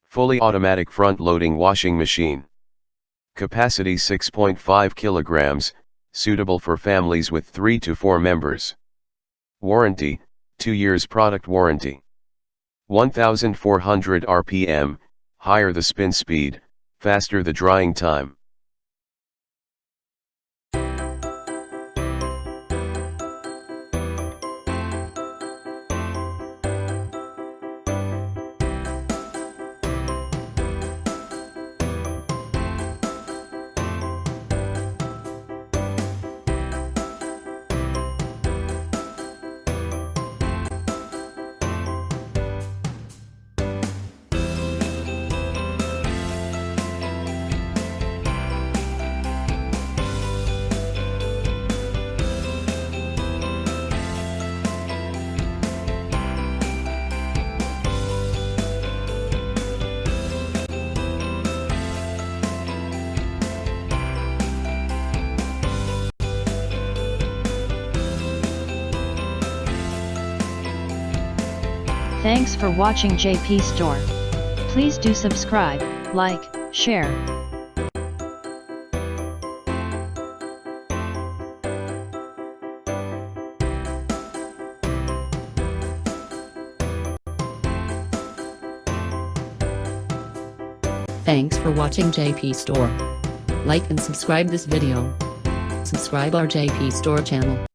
Fully automatic front-loading washing machine. Capacity 6.5 kilograms, suitable for families with 3 to 4 members. Warranty, 2 years product warranty. 1400 RPM, higher the spin speed, faster the drying time. Thanks for watching JP Store. Please do subscribe, like, share. Thanks for watching JP Store. Like and subscribe this video. Subscribe our JP Store channel.